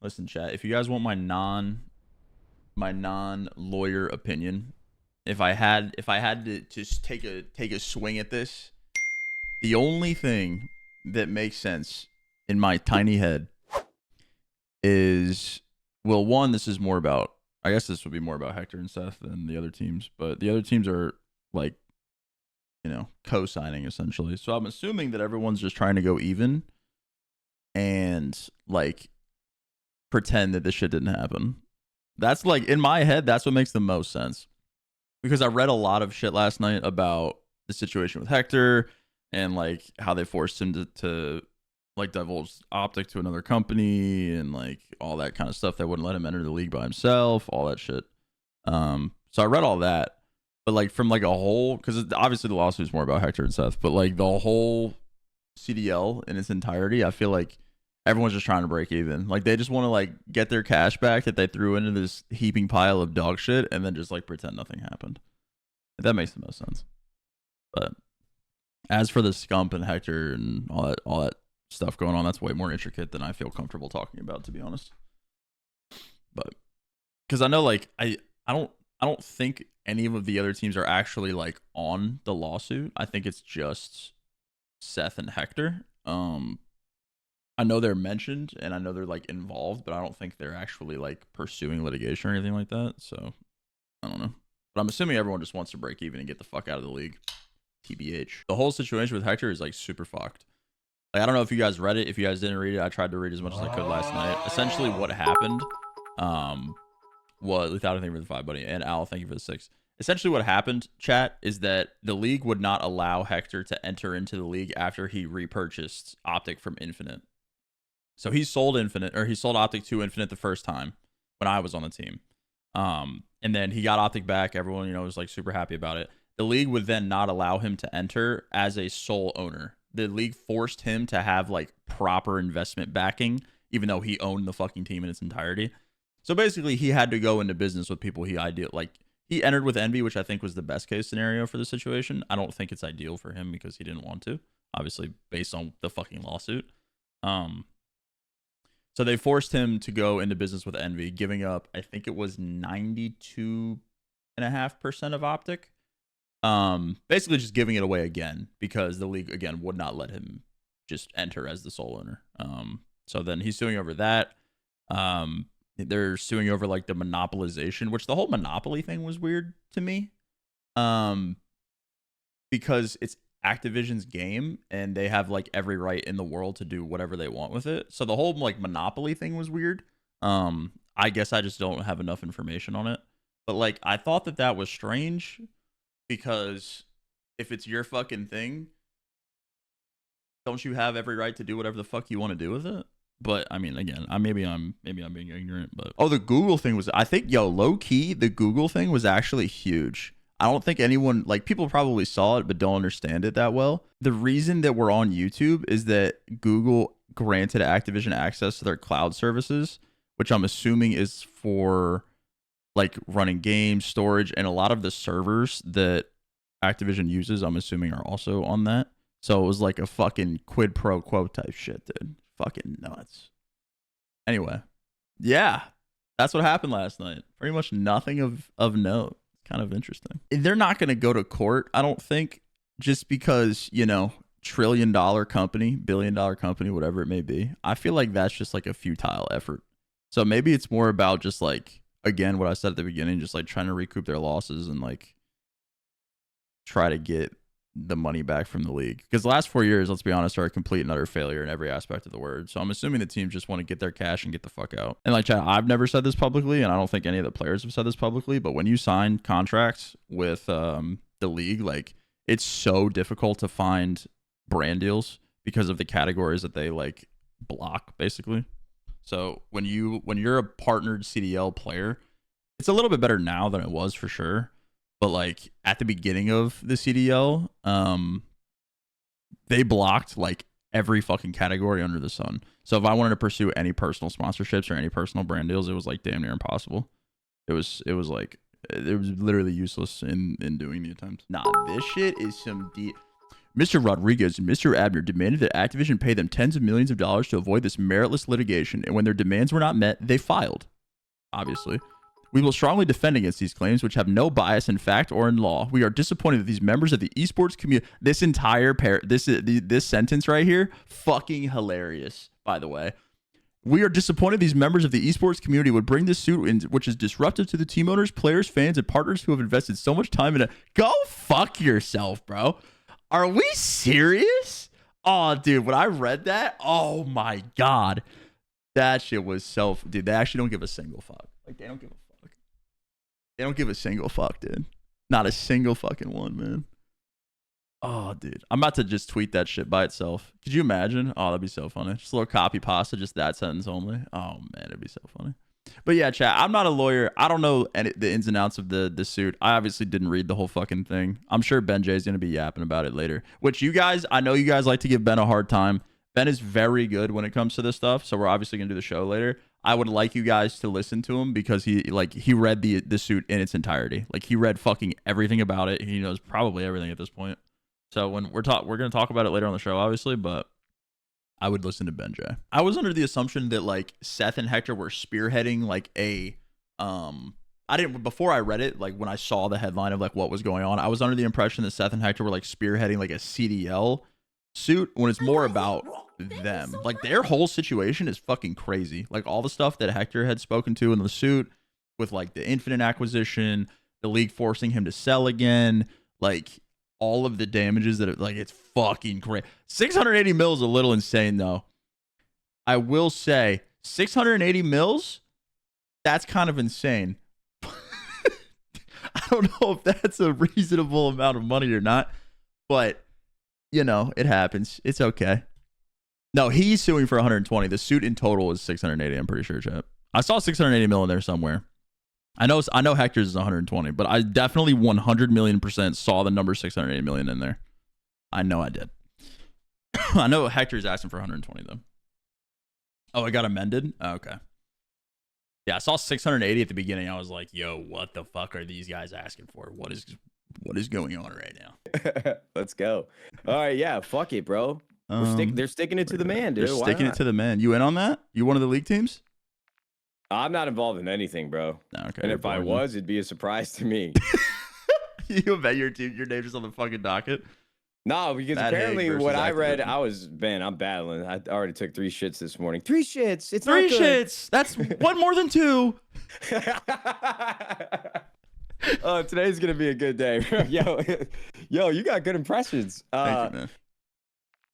Listen, chat. If you guys want my non lawyer opinion, if I had to just take a swing at this, the only thing that makes sense in my tiny head is, well, one, this is more about, I guess this would be more about Hector and Seth than the other teams, but the other teams are like, you know, co-signing essentially. So I'm assuming that everyone's just trying to go even and like pretend that this shit didn't happen. That's like, in my head, that's what makes the most sense. Because I read a lot of shit last night about the situation with Hector and like how they forced him to like divulge Optic to another company and like all that kind of stuff that wouldn't let him enter the league by himself, all that shit. So I read all that, but like from like a whole, because obviously the lawsuit is more about Hector and Seth, but like the whole CDL in its entirety, I feel like everyone's just trying to break even. Like they just want to like get their cash back that they threw into this heaping pile of dog shit and then just like pretend nothing happened. That makes the most sense. But as for the Scump and Hector and all that stuff going on, that's way more intricate than I feel comfortable talking about, to be honest. But because I know like I don't think any of the other teams are actually like on the lawsuit. I think it's just Seth and Hector. I know they're mentioned and I know they're like involved, but I don't think they're actually like pursuing litigation or anything like that. So I don't know. But I'm assuming everyone just wants to break even and get the fuck out of the league. TBH. The whole situation with Hector is like super fucked. Like, I don't know if you guys read it. If you guys didn't read it, I tried to read as much as I could last night. Essentially what happened was, without anything for the 5, buddy. And Al, thank you for the 6. Essentially what happened, chat, is that the league would not allow Hector to enter into the league after he repurchased Optic from Infinite. So he sold Optic to Infinite the first time when I was on the team. And then he got Optic back. Everyone, was like super happy about it. The league would then not allow him to enter as a sole owner. The league forced him to have like proper investment backing, even though he owned the fucking team in its entirety. So basically he had to go into business with people he entered with Envy, which I think was the best case scenario for the situation. I don't think it's ideal for him because he didn't want to, obviously based on the fucking lawsuit. So they forced him to go into business with Envy, giving up, I think it was 92.5% of Optic. Basically just giving it away again because the league again would not let him just enter as the sole owner. So then he's suing over that. They're suing over like the monopolization, which the whole monopoly thing was weird to me. Because it's Activision's game and they have like every right in the world to do whatever they want with it. So the whole like monopoly thing was weird. I guess I just don't have enough information on it. But like I thought that was strange because if it's your fucking thing, don't you have every right to do whatever the fuck you want to do with it? But I mean, again, maybe I'm being ignorant, but the Google thing was, I think, low key, the Google thing was actually huge. I don't think anyone, like, people probably saw it but don't understand it that well. The reason that we're on YouTube is that Google granted Activision access to their cloud services, which I'm assuming is for like running games, storage, and a lot of the servers that Activision uses, I'm assuming, are also on that. So it was like a fucking quid pro quo type shit, dude. Fucking nuts. Anyway, yeah, that's what happened last night. Pretty much nothing of note. Kind of interesting. They're not going to go to court, I don't think, just because, $1 trillion company, $1 billion company, whatever it may be. I feel like that's just like a futile effort. So maybe it's more about just like, again, what I said at the beginning, just like trying to recoup their losses and like try to get the money back from the league. Because the last 4 years, let's be honest, are a complete and utter failure in every aspect of the word. So I'm assuming the teams just want to get their cash and get the fuck out. And like, chat, I've never said this publicly, and I don't think any of the players have said this publicly, but when you sign contracts with the league, like, it's so difficult to find brand deals because of the categories that they like block, basically. So when you're a partnered CDL player, it's a little bit better now than it was for sure. But like at the beginning of the CDL, they blocked like every fucking category under the sun. So if I wanted to pursue any personal sponsorships or any personal brand deals, it was like damn near impossible. It was literally useless in doing the attempts. Nah, this shit is some deep. Mr. Rodriguez and Mr. Abner demanded that Activision pay them tens of millions of dollars to avoid this meritless litigation, and when their demands were not met, they filed. Obviously. We will strongly defend against these claims, which have no bias in fact or in law. We are disappointed that these members of the esports community, this entire this sentence right here, fucking hilarious, by the way. We are disappointed these members of the esports community would bring this suit in, which is disruptive to the team owners, players, fans, and partners who have invested so much time in it. Go fuck yourself, bro. Are we serious? Oh, dude, when I read that, oh my God. That shit was so... Dude, they actually don't give a single fuck. Like, they don't give a fuck. They don't give a single fuck, dude. Not a single fucking one, man. Oh, dude. I'm about to just tweet that shit by itself. Could you imagine? Oh, that'd be so funny. Just a little copy pasta, just that sentence only. Oh, man, it'd be so funny. But yeah, chat, I'm not a lawyer. I don't know the ins and outs of the suit. I obviously didn't read the whole fucking thing. I'm sure Ben J is going to be yapping about it later. Which you guys, I know you guys like to give Ben a hard time. Ben is very good when it comes to this stuff. So we're obviously going to do the show later. I would like you guys to listen to him because he read the suit in its entirety. Like, he read fucking everything about it. He knows probably everything at this point. So when we're going to talk about it later on the show, obviously, but I would listen to Ben J. I was under the assumption that like Seth and Hector were spearheading like before I read it, like when I saw the headline of like what was going on, I was under the impression that Seth and Hector were like spearheading like a CDL suit when it's more about them. Like, their whole situation is fucking crazy. Like, all the stuff that Hector had spoken to in the suit with like the Infinite acquisition, the league forcing him to sell again, like all of the damages that like, it's fucking crazy. 680 mils is a little insane though. I will say 680 mils, that's kind of insane. I don't know if that's a reasonable amount of money or not, but you know, it happens. It's okay. No, he's suing for 120. The suit in total is 680. I'm pretty sure, chat. I saw 680 mil in there somewhere. I know Hector's is 120, but I definitely 100 million% saw the number 680 million in there. I know I did. I know Hector's asking for 120 though. Oh, it got amended? Oh, okay. Yeah, I saw 680 at the beginning. I was like, yo, what the fuck are these guys asking for? What is going on right now? Let's go. All right, yeah, fuck it, bro. They're sticking it to the man, dude. They're sticking it to the man. You in on that? You one of the league teams? I'm not involved in anything, bro. Okay. And if I was, it'd be a surprise to me. You bet your name's just on the fucking docket. No, because apparently what I read, I'm battling. I already took 3 shits this morning. 3 shits. It's 3 shits. That's one more than 2. Oh, today's gonna be a good day. yo, you got good impressions. Thank you, man.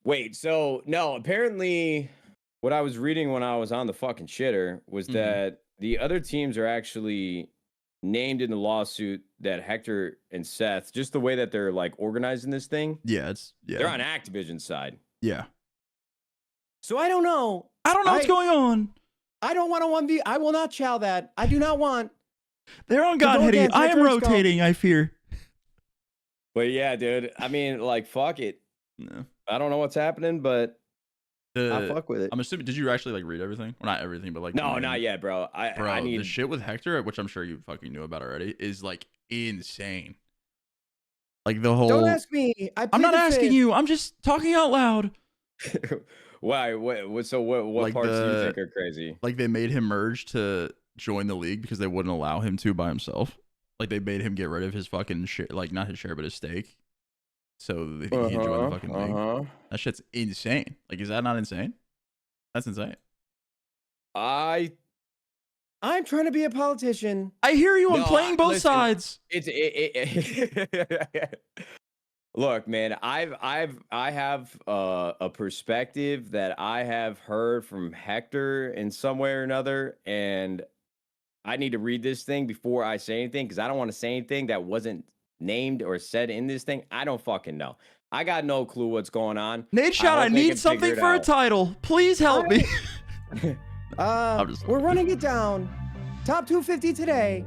Wait, so no, apparently what I was reading when I was on the fucking shitter was that the other teams are actually named in the lawsuit that Hector and Seth, just the way that they're like organizing this thing. Yeah, they're on Activision's side. Yeah. So I don't know. What's going on. I don't want to 1v. I will not chow that. I do not want. They're on Godheady. I am rotating, I fear. But yeah, dude. I mean, like, fuck it. No. I don't know what's happening, but I fuck with it. I'm assuming, did you actually like read everything? Well, not everything, but like... No, not yet, bro. I need... the shit with Hector, which I'm sure you fucking knew about already, is like insane. Like the whole... Don't ask me. I'm not asking you. I'm just talking out loud. Why? What like parts do you think are crazy? Like, they made him merge to join the league because they wouldn't allow him to by himself. Like, they made him get rid of his fucking share, like not his share, but his stake. So he can join the fucking league. That shit's insane. Like, is that not insane? That's insane. I'm trying to be a politician. I hear you. I'm playing both sides. Look, man, I have a perspective that I have heard from Hector in some way or another, and I need to read this thing before I say anything because I don't want to say anything that wasn't named or said in this thing. I don't fucking know. I got no clue what's going on. Nadeshot, I need something for a title. Please help me. We're running it down. Top 250 today.